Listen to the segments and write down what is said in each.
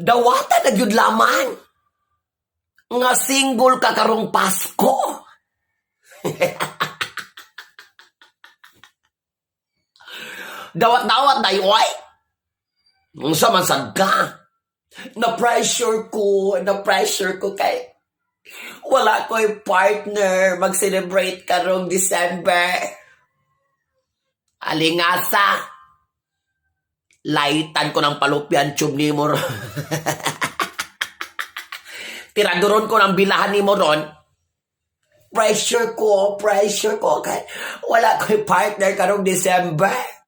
Dawata na gyud lamang. Nga single ka karong Pasko. Dawat-dawat na yoy. Unsa man sad ka? Na-pressure ko kay wala ko'y partner mag-celebrate karong December. Alingasa. Laitan ko ng palupyan tube ni mo. Tiraduron ko ng bilahan ni mo ron. Pressure ko kay wala ko'y partner karong December.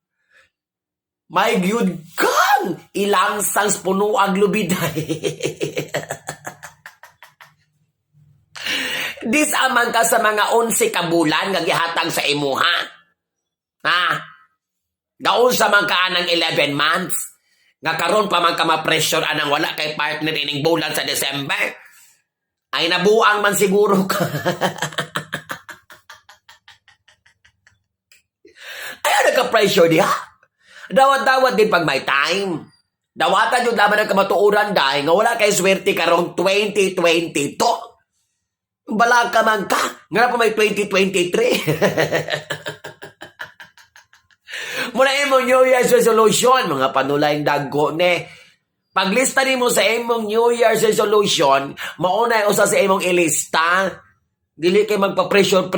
My good kang ilang sang punuang lubiday. Dis amang ka sa mga 11 ka bulan nga gihatag sa imuha. Ha? Gaon sa man ka anang 11 months. Nga karon pa man ka ma-pressure anang wala kay partner ining bulan sa December. Ay nabuang man siguro ka. Ay nagka-pressure diha. Dawat-dawat din pag may time. Dawatan yung laban ng kamatuuran dahil nga wala kay swerte karong 2022. Bala ka man ka. Nga pa may 2023. Muna imong New Year's resolution, mga panulayang dagko ne. Paglista nimo sa imong New Year's resolution, mauna usa sa imong ilista. Dili kay magpa-pressure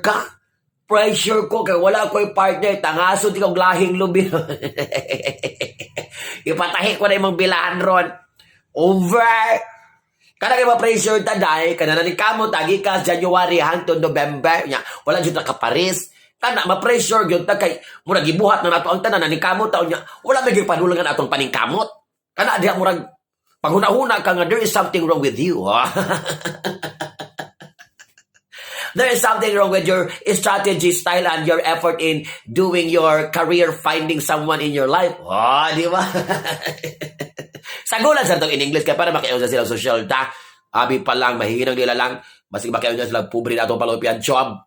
ka. Pressure ko kay wala ko'y partner, tangaso di kong lahing lubi. Ipatahi ko na imong bilahan ron. Over! Kada kayo ma-pressure taday, kanana ni kamo tagi ka January hangtod November. Wala dyan nakaparis. Kana ma-pressure yun ta kay murag gibuhat na nato ang tanan ni kamo taon niya. Wala may gipadulangan atong paningkamot. Kana diha murag paghuna-huna ka nga there is something wrong with you. There is something wrong with your strategy, style, and your effort in doing your career, finding someone in your life. Oh, di ba? Sagulan sa itong in English kaya para makiusa sila social ta. Abi pa lang, mahinang nila lang. Masig makiusa sila pobre na itong palupian job.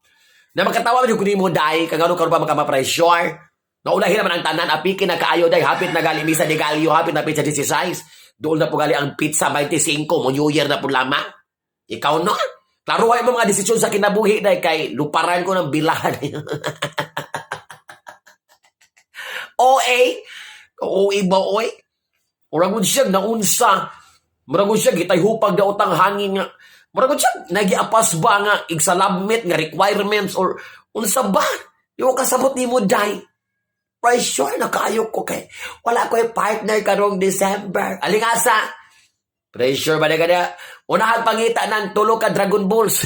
Na makatawa mo yung kunin mo dahi, kagano ka ba makama-pressure? Naulahin naman ang tanan, apikin na kaayo dahi, hapit na gali misa de galyo, hapit na pizza 16. Doon na po gali ang pizza 25, mo New Year na po lamang. Ikaw no? Klaruhay mo mga desisyon sa kinabuhi dahi kay luparan ko ng bilahan. OA? OA ba oy? Muragod siya naunsa. Muragod siya gitay hupag da utang hangin nga. Muragod siya nagiapas ba nga igsalabmet nga requirements or unsa ba? Yung kasabot ni mo day. Pressure na kayo ko kay wala ko yung partner karong December. Alingasa. Pressure ba na kada? Unahan pangita ng tulo ka Dragon Balls.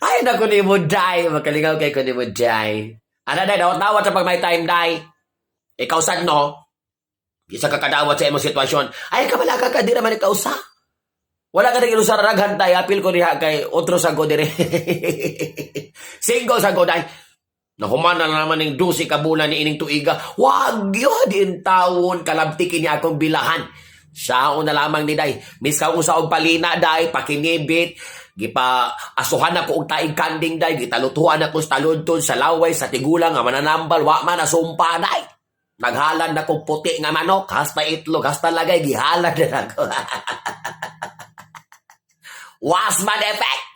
Ay, naku ni mo day. Makalingaw kay ko ni mo day. Ano day, dawat-dawat sa pag may time day. Ikaw sad no? Isa ka kadawat sa imong sitwasyon. Ay, kabala ka di naman ikaw sa. Wala ka nang ilusar raghan tay. Apil ko niya kay otro sa go dire. Single sa go day. Nahumana na naman ng 12 ka bulan ni ining tuiga. Wag yun din taon kalabtikin niya akong bilahan. Saon na lamang ni day. Miss ka kung saong palina day, pakinibit. Gipa asuhan ako og taig kanding day. Gitalutuan ako sa taludtod sa laway, sa tigulang, nga mananambal. Wa man nasumpa day. Naghalan na kong puti nga manok. Hasta itlog, hasta lagay. Gihalan na ako. Wasman effect.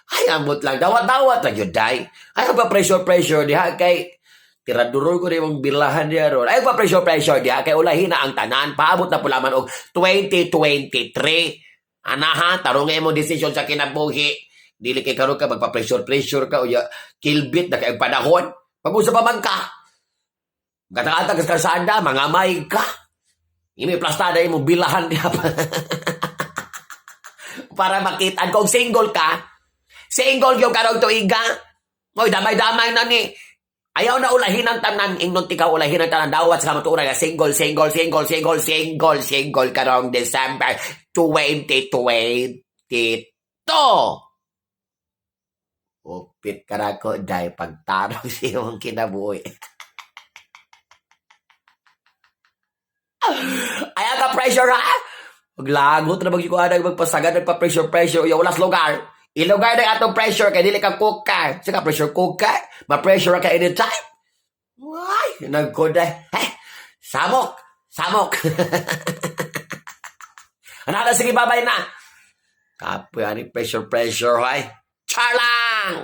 Ay, ambot lang. Dawat-dawat lang yun, day. Ay, ba pressure diha kay tiradurol ko rin mong bilahan diya ron. Ay, ba pressure diha kay ulahin na ang tanan. Paabot na pula man og 2023. Anaha, tarungay mo desisyon sa kinabuhi. Dili kay karon ka magpa-pressure ka o ya kilbit na kay panahon. Pag-usa pa man ka. Gata-gata ka kasada, mga may ka. Imi plastada mo bilahan diha pa. Para makita kung single ka. Single yung karong tuiga. Ngoy, damay-damay na ni. Ayaw na ulahin ang tanan. Ingnon tikaw ulahin ang tanan. Dawat sa matura nga single karong December 2022. Upit ka na ko, dahil pagtarong siyong kinabuhi. Ayaw ka pressure ha? Maglagot na magpasagad, magpa-pressure. Uyaw, walas lugar. Ilugay na atong pressure kay dili ka cooker. Sika pressure cooker, ma-pressure ka anytime. Why? nagkuday. Samok! Samok! Ano na, sige, babay na. Kapoy, ani pressure, hoy. Char lang!